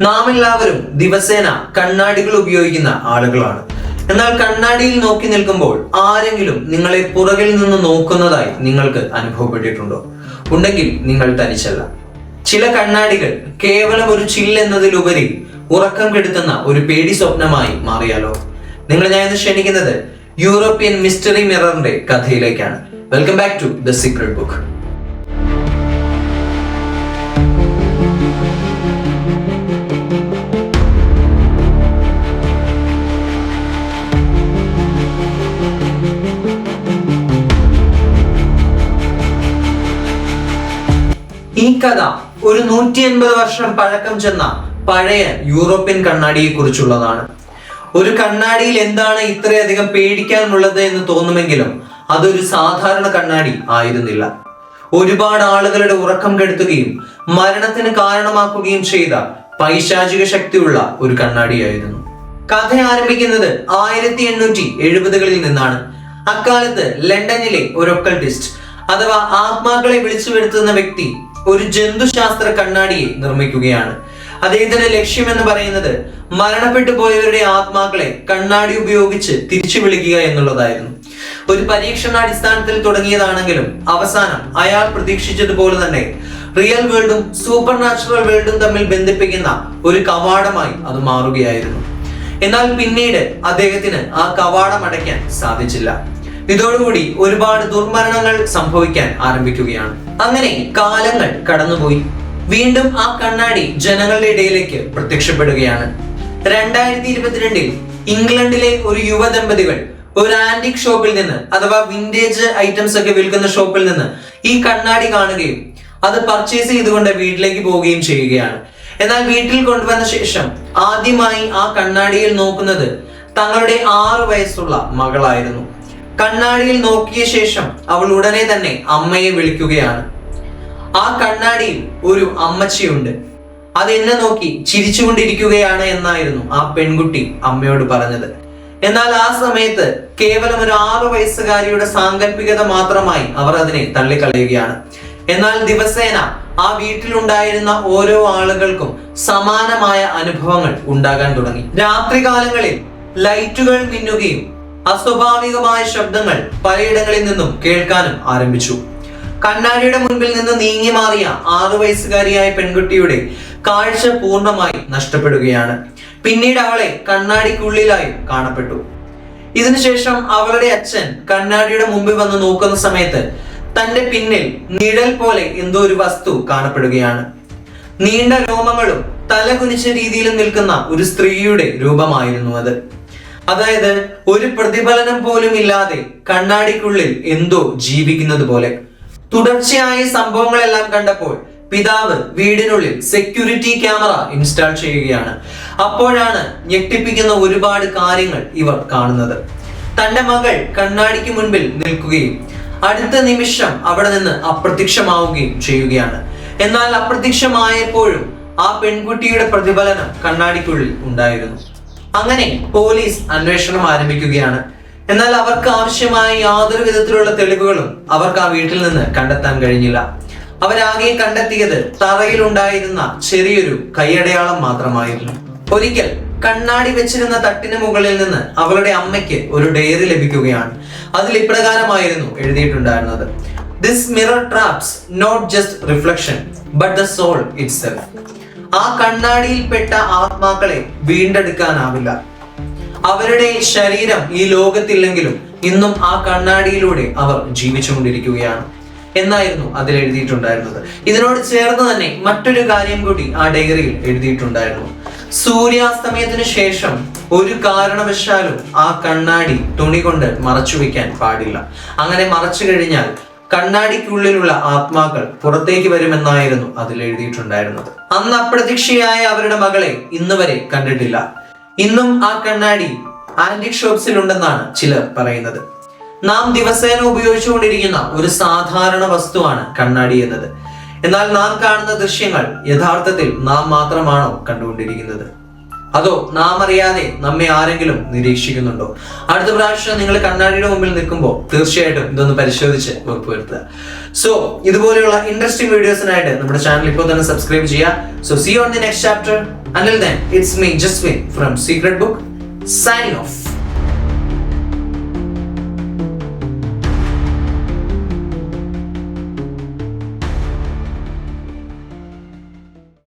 നാം എല്ലാവരും ദിവസേന കണ്ണാടികൾ ഉപയോഗിക്കുന്ന ആളുകളാണ്. എന്നാൽ കണ്ണാടിയിൽ നോക്കി നിൽക്കുമ്പോൾ ആരെങ്കിലും നിങ്ങളെ പുറകിൽ നിന്ന് നോക്കുന്നതായി നിങ്ങൾക്ക് അനുഭവപ്പെട്ടിട്ടുണ്ടോ? ഉണ്ടെങ്കിൽ നിങ്ങൾ തനിച്ചല്ല. ചില കണ്ണാടികൾ കേവലം ഒരു ചില്ല് എന്നതിലുപരി ഉറക്കം കെടുത്തുന്ന ഒരു പേടി സ്വപ്നമായി മാറിയാലോ? ഞാൻ ഇന്ന് ക്ഷണിക്കുന്നത് യൂറോപ്യൻ മിസ്റ്ററി മിററിന്റെ കഥയിലേക്കാണ്. Welcome back to the secret book. ഈ കഥ ഒരു 180 വർഷം പഴക്കം ചെന്ന പഴയ യൂറോപ്യൻ കണ്ണാടിയെ കുറിച്ചുള്ളതാണ്. ഒരു കണ്ണാടിയിൽ എന്താണ് ഇത്രയധികം പേടിക്കാനുള്ളത് എന്ന് തോന്നുമെങ്കിലും അതൊരു സാധാരണ കണ്ണാടി ആയിരുന്നില്ല. ഒരുപാട് ആളുകളുടെ ഉറക്കം കെടുത്തുകയും മരണത്തിന് കാരണമാക്കുകയും ചെയ്ത പൈശാചിക ശക്തിയുള്ള ഒരു കണ്ണാടിയായിരുന്നു. കഥ ആരംഭിക്കുന്നത് 1870-കളിൽ നിന്നാണ്. അക്കാലത്ത് ലണ്ടനിലെ ഒരു ഒക്കൾട്ടിസ്റ്റ് അഥവാ ആത്മാക്കളെ വിളിച്ചു വരുത്തുന്ന വ്യക്തി ഒരു ജന്തുശാസ്ത്ര കണ്ണാടിയെ നിർമ്മിക്കുകയാണ്. അദ്ദേഹത്തിന്റെ ലക്ഷ്യം എന്ന് പറയുന്നത് മരണപ്പെട്ടു പോയവരുടെ ആത്മാക്കളെ കണ്ണാടി ഉപയോഗിച്ച് തിരിച്ചു വിളിക്കുക എന്നുള്ളതായിരുന്നു. ഒരു പരീക്ഷണാടിസ്ഥാനത്തിൽ തുടങ്ങിയതാണെങ്കിലും അവസാനം അയാൾ പ്രതീക്ഷിച്ചതുപോലെ തന്നെ റിയൽ വേൾഡും സൂപ്പർ നാച്ചുറൽ വേൾഡും തമ്മിൽ ബന്ധിപ്പിക്കുന്ന ഒരു കവാടമായി അത് മാറുകയായിരുന്നു. എന്നാൽ പിന്നീട് അദ്ദേഹത്തിന് ആ കവാടം അടയ്ക്കാൻ സാധിച്ചില്ല. ഇതോടുകൂടി ഒരുപാട് ദുർമരണങ്ങൾ സംഭവിക്കാൻ ആരംഭിക്കുകയാണ്. അങ്ങനെ കാലങ്ങൾ കടന്നുപോയി. വീണ്ടും ആ കണ്ണാടി ജനങ്ങളുടെ ഇടയിലേക്ക് പ്രത്യക്ഷപ്പെടുകയാണ്. 2022 ഇംഗ്ലണ്ടിലെ ഒരു യുവദമ്പതികൾ ഒരു ആന്റിക് ഷോപ്പിൽ നിന്ന് അഥവാ വിന്റേജ് ഐറ്റംസ് ഒക്കെ വിൽക്കുന്ന ഷോപ്പിൽ നിന്ന് ഈ കണ്ണാടി കാണുകയും അത് പർച്ചേസ് ചെയ്തുകൊണ്ട് വീട്ടിലേക്ക് പോവുകയും ചെയ്യുകയാണ്. എന്നാൽ വീട്ടിൽ കൊണ്ടുവന്ന ശേഷം ആദ്യമായി ആ കണ്ണാടിയിൽ നോക്കുന്നത് തങ്ങളുടെ 6 വയസ്സുള്ള മകളായിരുന്നു. കണ്ണാടിയിൽ നോക്കിയ ശേഷം അവൾ ഉടനെ തന്നെ അമ്മയെ വിളിക്കുകയാണ്. ആ കണ്ണാടിയിൽ ഒരു അമ്മച്ചിയുണ്ട്, അത് എന്നെ നോക്കി ചിരിച്ചുകൊണ്ടിരിക്കുകയാണ് എന്നായിരുന്നു ആ പെൺകുട്ടി അമ്മയോട് പറഞ്ഞത്. എന്നാൽ ആ സമയത്ത് കേവലം ഒരു 6 വയസ്സുകാരിയുടെ സാങ്കല്പികത മാത്രമായി അവർ അതിനെ തള്ളിക്കളയുകയാണ്. എന്നാൽ ദിവസേന ആ വീട്ടിലുണ്ടായിരുന്ന ഓരോ ആളുകൾക്കും സമാനമായ അനുഭവങ്ങൾ ഉണ്ടാകാൻ തുടങ്ങി. രാത്രികാലങ്ങളിൽ ലൈറ്റുകൾ മിന്നുകയും അസ്വാഭാവികമായ ശബ്ദങ്ങൾ പലയിടങ്ങളിൽ നിന്നും കേൾക്കാനും ആരംഭിച്ചു. കണ്ണാടിയുടെ മുൻപിൽ നിന്ന് നീങ്ങി മാറിയ 6 വയസ്സുകാരിയായ പെൺകുട്ടിയുടെ കാഴ്ച പൂർണ്ണമായി നഷ്ടപ്പെടുകയാണ്. പിന്നീട് അവളെ കണ്ണാടിക്കുള്ളിലായി കാണപ്പെട്ടു. ഇതിനുശേഷം അവളുടെ അച്ഛൻ കണ്ണാടിയുടെ മുമ്പിൽ വന്ന് നോക്കുന്ന സമയത്ത് തന്റെ പിന്നിൽ നിഴൽ പോലെ എന്തോ ഒരു വസ്തു കാണപ്പെടുകയാണ്. നീണ്ട രോമങ്ങളും തലകുനിച്ച രീതിയിലും നിൽക്കുന്ന ഒരു സ്ത്രീയുടെ രൂപമായിരുന്നു അത്. അതായത് ഒരു പ്രതിഫലനം പോലും ഇല്ലാതെ കണ്ണാടിക്കുള്ളിൽ എന്തോ ജീവിക്കുന്നത് പോലെ. തുടർച്ചയായ സംഭവങ്ങളെല്ലാം കണ്ടപ്പോൾ പിതാവ് വീടിനുള്ളിൽ സെക്യൂരിറ്റി ക്യാമറ ഇൻസ്റ്റാൾ ചെയ്യുകയാണ്. അപ്പോഴാണ് ഞെട്ടിപ്പിക്കുന്ന ഒരുപാട് കാര്യങ്ങൾ ഇവർ കാണുന്നത്. തന്റെ മകൾ കണ്ണാടിക്ക് മുൻപിൽ നിൽക്കുകയും അടുത്ത നിമിഷം അവിടെ നിന്ന് അപ്രത്യക്ഷമാവുകയും ചെയ്യുകയാണ്. എന്നാൽ അപ്രത്യക്ഷമായപ്പോഴും ആ പെൺകുട്ടിയുടെ പ്രതിഫലനം കണ്ണാടിക്കുള്ളിൽ ഉണ്ടായിരുന്നു. അങ്ങനെ പോലീസ് അന്വേഷണം ആരംഭിക്കുകയാണ്. എന്നാൽ അവർക്ക് ആവശ്യമായ യാതൊരു വിധത്തിലുള്ള തെളിവുകളും അവർക്ക് ആ വീട്ടിൽ നിന്ന് കണ്ടെത്താൻ കഴിഞ്ഞില്ല. അവരാകെ കണ്ടെത്തിയത് തറയിൽ ഉണ്ടായിരുന്ന ചെറിയൊരു കൈയടയാളം മാത്രമായിരുന്നു. ഒരിക്കൽ കണ്ണാടി വെച്ചിരുന്ന തട്ടിന് മുകളിൽ നിന്ന് അവളുടെ അമ്മയ്ക്ക് ഒരു ഡയറി ലഭിക്കുകയാണ്. അതിൽ ഇപ്രകാരമായിരുന്നു എഴുതിയിട്ടുണ്ടായിരുന്നത്: "This mirror traps not just reflection but the soul itself." ആ കണ്ണാടിയിൽ പെട്ട ആത്മാക്കളെ വീണ്ടെടുക്കാനാവില്ല. അവരുടെ ശരീരം ഈ ലോകത്തില്ലെങ്കിലും ഇന്നും ആ കണ്ണാടിയിലൂടെ അവർ ജീവിച്ചുകൊണ്ടിരിക്കുകയാണ് എന്നായിരുന്നു അതിൽ എഴുതിയിട്ടുണ്ടായിരുന്നത്. ഇതിനോട് ചേർന്ന് തന്നെ മറ്റൊരു കാര്യം കൂടി ആ ഡയറിയിൽ എഴുതിയിട്ടുണ്ടായിരുന്നു. സൂര്യാസ്തമയത്തിന് ശേഷം ഒരു കാരണവശാലും ആ കണ്ണാടി തുണി കൊണ്ട് മറച്ചു വെക്കാൻ പാടില്ല. അങ്ങനെ മറച്ചു കഴിഞ്ഞാൽ കണ്ണാടിക്കുള്ളിലുള്ള ആത്മാക്കൾ പുറത്തേക്ക് വരുമെന്നായിരുന്നു അതിൽ എഴുതിയിട്ടുണ്ടായിരുന്നത്. അന്ന് അപ്രതീക്ഷിയായ അവരുടെ മകളെ ഇന്ന് വരെ കണ്ടിട്ടില്ല. ഇന്നും ആ കണ്ണാടി ആന്റിക് ഷോപ്സിൽ ഉണ്ടെന്നാണ് ചിലർ പറയുന്നത്. നാം ദിവസേന ഉപയോഗിച്ചുകൊണ്ടിരിക്കുന്ന ഒരു സാധാരണ വസ്തുവാണ് കണ്ണാടി എന്നത്. എന്നാൽ നാം കാണുന്ന ദൃശ്യങ്ങൾ യഥാർത്ഥത്തിൽ നാം മാത്രമാണോ കണ്ടുകൊണ്ടിരിക്കുന്നത്? അതോ നാം അറിയാതെ നമ്മെ ആരെങ്കിലും നിരീക്ഷിക്കുന്നുണ്ടോ? അടുത്ത പ്രാവശ്യം നിങ്ങൾ കണ്ണാടിയുടെ മുമ്പിൽ നിൽക്കുമ്പോൾ തീർച്ചയായിട്ടും ഇതൊന്ന് പരിശോധിച്ച് ഉറപ്പുവരുത്തുക. സോ ഇതുപോലെയുള്ള ഇൻട്രസ്റ്റിംഗ് വീഡിയോസിനായിട്ട് നമ്മുടെ ചാനൽ ഇപ്പോൾ തന്നെ സബ്സ്ക്രൈബ് ചെയ്യുക. So see you on the next chapter. Until then, it's me, Jaswin from Secret Book, signing off.